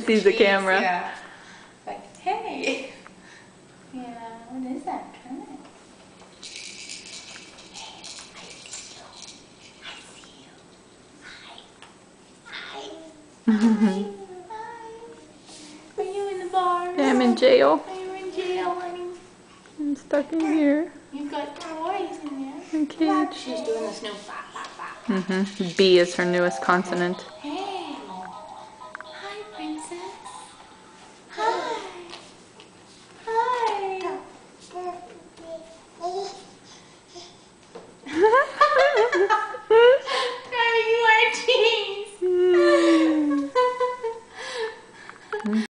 sees the camera. Yeah. Like, hey. Yeah, what is that? Come on. Hi. Are you in the bar? Yeah, I'm in jail. Are you in jail, honey? I'm stuck in here. You've got toys in there. In cage. She's doing the snoop. Bop, bop, bop. B is her newest consonant. Hey. Hi, princess. Hi.